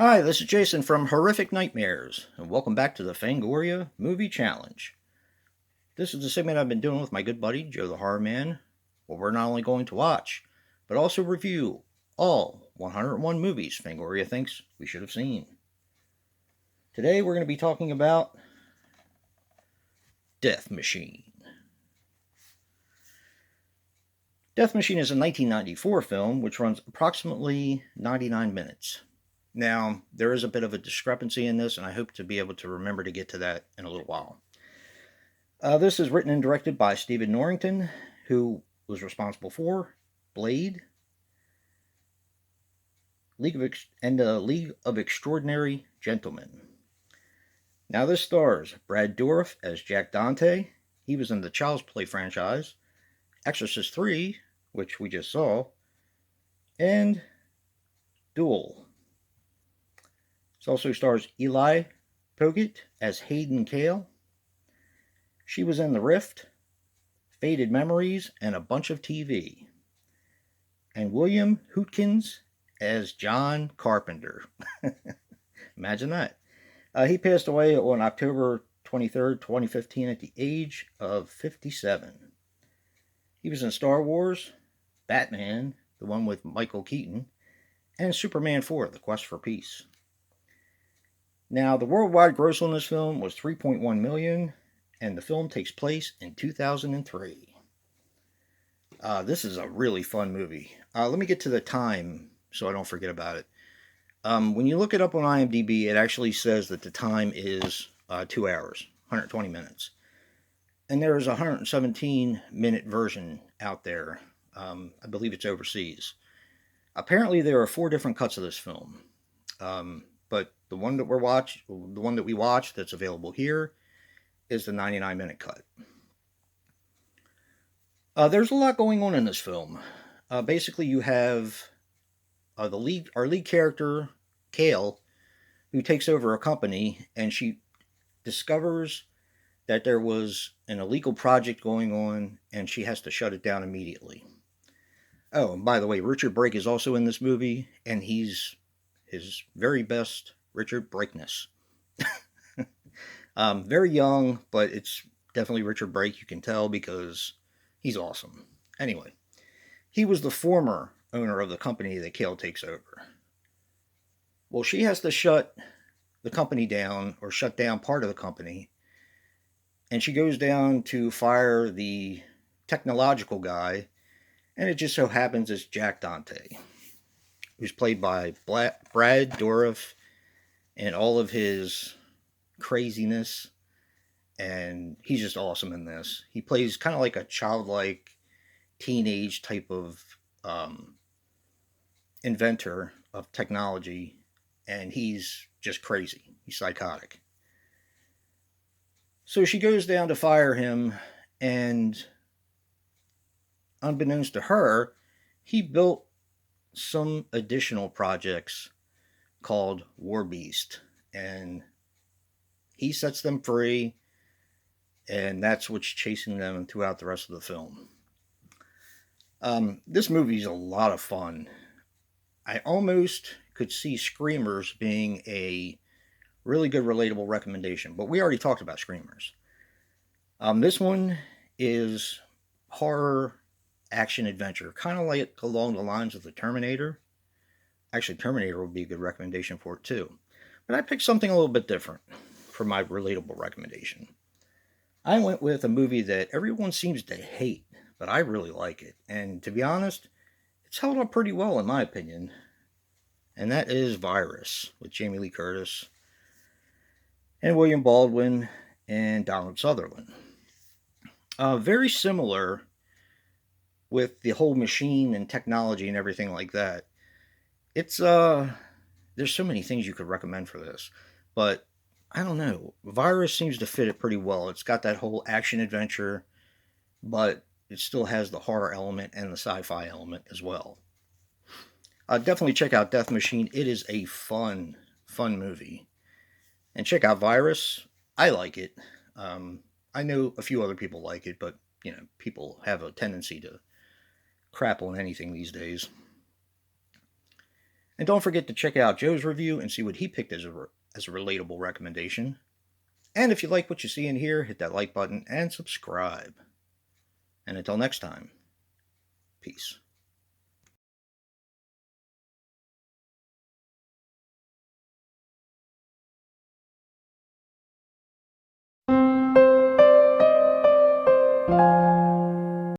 Hi, this is Jason from Horrific Nightmares, and welcome back to the Fangoria Movie Challenge. This is the segment I've been doing with my good buddy, Joe the Horror Man, where we're not only going to watch, but also review all 101 movies Fangoria thinks we should have seen. Today we're going to be talking about Death Machine. Death Machine is a 1994 film which runs approximately 99 minutes. Now, there is a bit of a discrepancy in this, and I hope to be able to remember to get to that in a little while. This is written and directed by Stephen Norrington, who was responsible for Blade, League of Extraordinary Gentlemen. Now, this stars Brad Dourif as Jack Dante. He was in the Child's Play franchise, Exorcist 3, which we just saw, and Duel. It also stars Eli Poggett as Hayden Cale. She was in The Rift, Faded Memories, and a bunch of TV. And William Hootkins as John Carpenter. Imagine that. He passed away on October 23rd, 2015 at the age of 57. He was in Star Wars, Batman, the one with Michael Keaton, and Superman 4, The Quest for Peace. Now, the worldwide gross on this film was $3.1 million, and the film takes place in 2003. This is a really fun movie. Let me get to the time so I don't forget about it. When you look it up on IMDb, it actually says that the time is 2 hours, 120 minutes. And there is a 117-minute version out there. I believe it's overseas. Apparently, there are 4 different cuts of this film. But the one that we watched that's available here is the 99-minute cut. There's a lot going on in this film. Basically, you have our lead character, Kale, who takes over a company, and she discovers that there was an illegal project going on, and she has to shut it down immediately. Oh, and by the way, Richard Brake is also in this movie, and he's his very best Richard Brakeness. Very young, but it's definitely Richard Brake, you can tell, because he's awesome. Anyway, he was the former owner of the company that Kale takes over. Well, she has to shut the company down, or shut down part of the company, and she goes down to fire the technological guy, and it just so happens it's Jack Dante, who's played by Brad Dourif, and all of his craziness, and he's just awesome in this. He plays kind of like a childlike, teenage type of inventor of technology, and he's just crazy. He's psychotic. So she goes down to fire him, and unbeknownst to her, he built some additional projects called War Beast, and he sets them free, and that's what's chasing them throughout the rest of the film. This movie is a lot of fun. I almost could see Screamers being a really good relatable recommendation, but we already talked about Screamers. This one is horror action adventure, kind of like along the lines of the Terminator. Actually, Terminator would be a good recommendation for it too. But I picked something a little bit different for my relatable recommendation. I went with a movie that everyone seems to hate, but I really like it. And to be honest, it's held up pretty well in my opinion. And that is Virus, with Jamie Lee Curtis and William Baldwin and Donald Sutherland. Very similar with the whole machine and technology and everything like that. It's there's so many things you could recommend for this, but I don't know. Virus seems to fit it pretty well. It's got that whole action adventure, but it still has the horror element and the sci-fi element as well. Definitely check out Death Machine. It is a fun movie. And check out Virus. I like it. I know a few other people like it, but people have a tendency to crap on anything these days. And don't forget to check out Joe's review and see what he picked as as a relatable recommendation. And if you like what you see in here, hit that like button and subscribe. And until next time, peace.